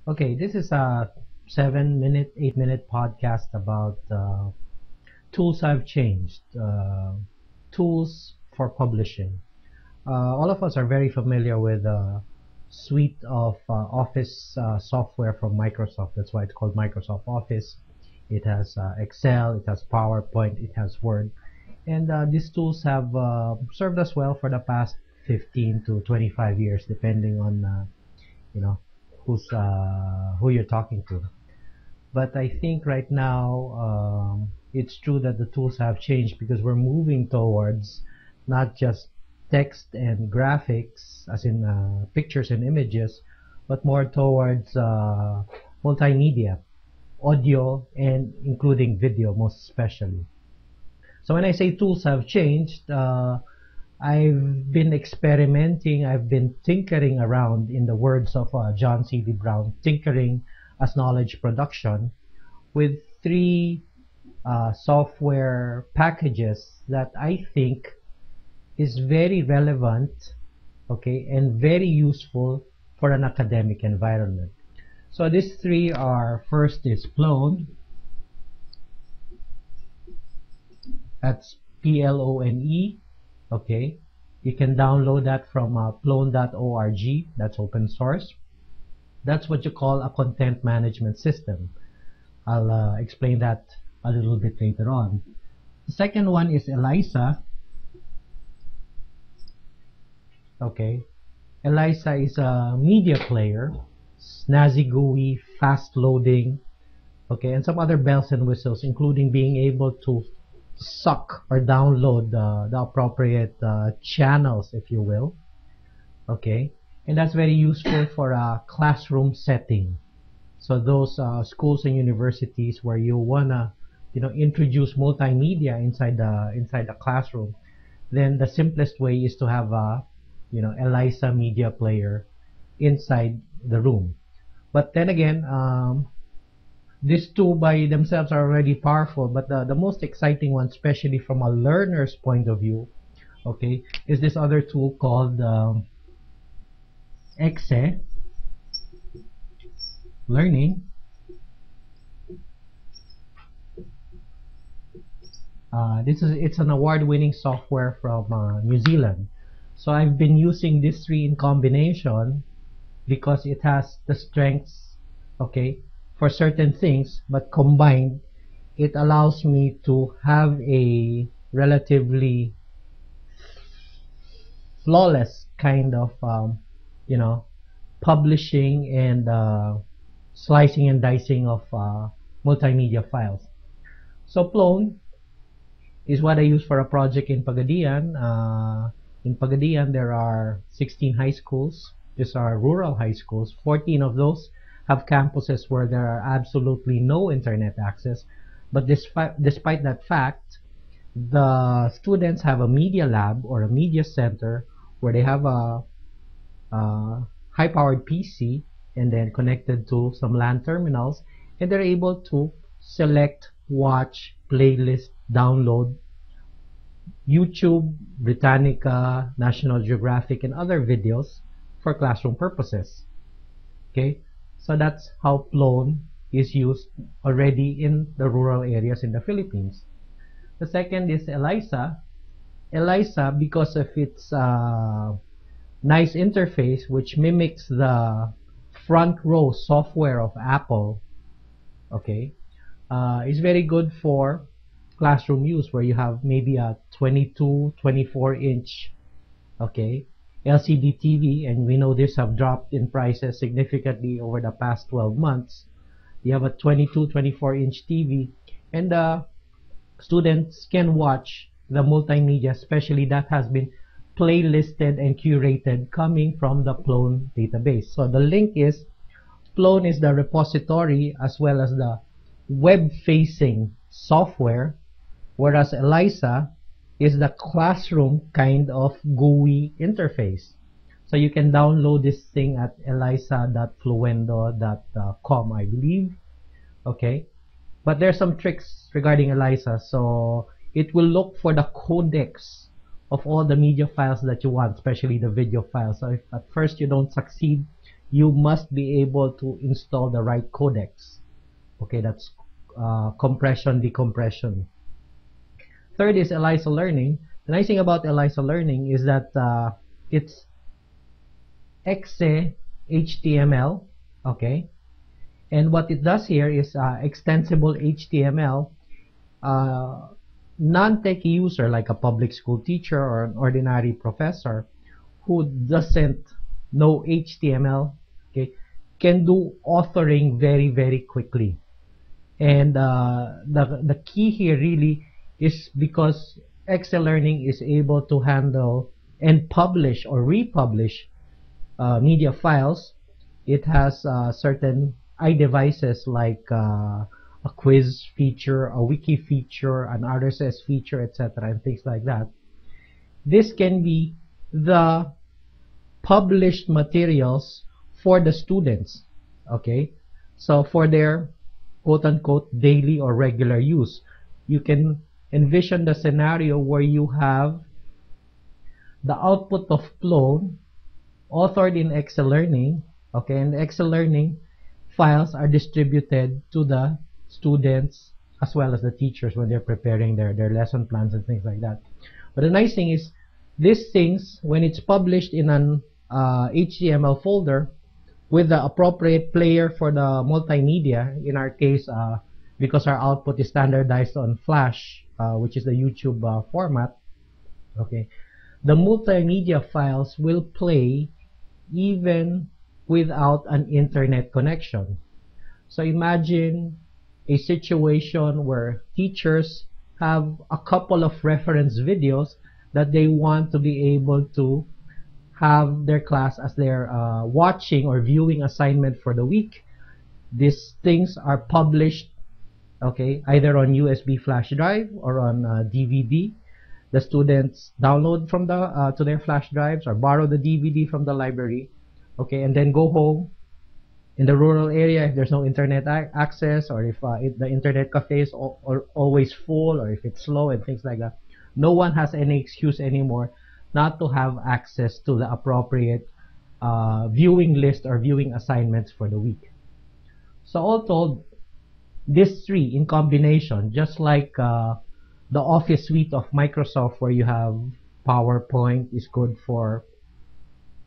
Okay, this is a 7-minute, 8-minute podcast about tools I've changed, tools for publishing. All of us are very familiar with a suite of Office software from Microsoft. That's why it's called Microsoft Office. It has Excel, it has PowerPoint, it has Word. And these tools have served us well for the past 15 to 25 years, depending on you know who you're talking to. But I think right now it's true that the tools have changed because we're moving towards not just text and graphics, as in pictures and images, but more towards multimedia, audio, and including video, most especially. So when I say tools have changed, I've been experimenting, I've been tinkering around, in the words of John C.D. Brown, tinkering as knowledge production, with three software packages that I think is very relevant, okay, and very useful for an academic environment. So these three are, first is Plone, that's Plone, okay. You can download that from plone.org, that's open source. That's what you call a content management system. I'll explain that a little bit later on. The second one is Elisa. Okay, Elisa is a media player, snazzy GUI, fast loading, okay, and some other bells and whistles, including being able to suck or download the appropriate channels, if you will, okay, and that's very useful for a classroom setting. So those schools and universities where you wanna, introduce multimedia inside the classroom, then the simplest way is to have a, Elisa media player inside the room. But then again, these two by themselves are already powerful, but the most exciting one, especially from a learner's point of view, okay, is this other tool called exelearning. It's an award-winning software from New Zealand. So I've been using these three in combination because it has the strengths, okay, for certain things, but combined, it allows me to have a relatively flawless kind of, publishing and slicing and dicing of multimedia files. So Plone is what I use for a project in Pagadian. In Pagadian, there are 16 high schools. These are rural high schools. 14 of those have campuses where there are absolutely no internet access. But despite that fact, the students have a media lab or a media center where they have a high-powered PC and then connected to some LAN terminals, and they're able to select, watch, playlist, download YouTube, Britannica, National Geographic, and other videos for classroom purposes. Okay, so that's how Plone is used already in the rural areas in the Philippines. The second is Elisa. Elisa, because of its nice interface, which mimics the front row software of Apple, okay, is very good for classroom use, where you have maybe a 22, 24-inch, okay, LCD TV, and we know this have dropped in prices significantly over the past 12 months. You have a 22, 24-inch TV, and students can watch the multimedia, especially that has been playlisted and curated coming from the Plone database. So the link is, Plone is the repository as well as the web-facing software, whereas Elisa is the classroom kind of GUI interface. So you can download this thing at elisa.fluendo.com, I believe. Okay, but there's some tricks regarding Elisa. So it will look for the codecs of all the media files that you want, especially the video files. So if at first you don't succeed, you must be able to install the right codecs. Okay, that's compression, decompression. Third is ELISA learning. The nice thing about ELISA learning is that it's exe HTML, okay? And what it does here is extensible HTML. Non-tech user like a public school teacher or an ordinary professor who doesn't know HTML, okay, can do authoring very, very quickly. And the key here really is because exelearning is able to handle and publish or republish media files. It has certain iDevices like a quiz feature, a wiki feature, an RSS feature, etc., and things like that. This can be the published materials for the students, okay? So for their quote-unquote daily or regular use, you can envision the scenario where you have the output of plone authored in exelearning, okay, and exelearning files are distributed to the students as well as the teachers when they're preparing their lesson plans and things like that. But the nice thing is, these things, when it's published in an HTML folder with the appropriate player for the multimedia, in our case, because our output is standardized on Flash, which is the YouTube format, okay, the multimedia files will play even without an internet connection. So imagine a situation where teachers have a couple of reference videos that they want to be able to have their class as their watching or viewing assignment for the week. These things are published, okay, either on USB flash drive or on DVD. The students download from the to their flash drives or borrow the DVD from the library, okay, and then go home. In the rural area, if there's no internet access, or if the internet cafe is always full, or if it's slow and things like that, no one has any excuse anymore not to have access to the appropriate viewing list or viewing assignments for the week. So all told, these three in combination, just like the Office suite of Microsoft, where you have PowerPoint is good for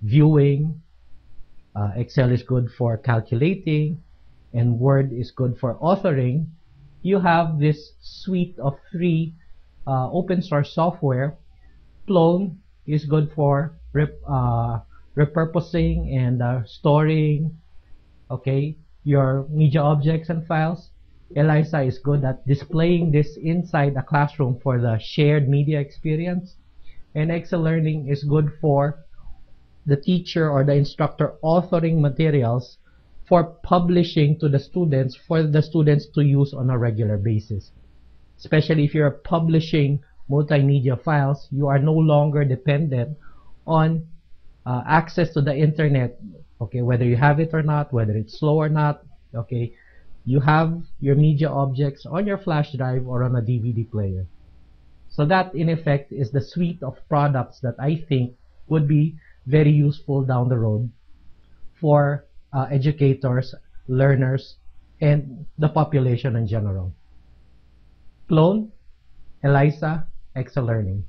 viewing, Excel is good for calculating, and Word is good for authoring. You have this suite of three open source software. Plone is good for repurposing and storing, okay, your media objects and files. ELISA is good at displaying this inside a classroom for the shared media experience. And exelearning is good for the teacher or the instructor authoring materials for publishing to the students, for the students to use on a regular basis. Especially if you're publishing multimedia files, you are no longer dependent on access to the internet, okay, whether you have it or not, whether it's slow or not, okay. You have your media objects on your flash drive or on a DVD player. So that, in effect, is the suite of products that I think would be very useful down the road for educators, learners, and the population in general. Plone, ELISA, exelearning.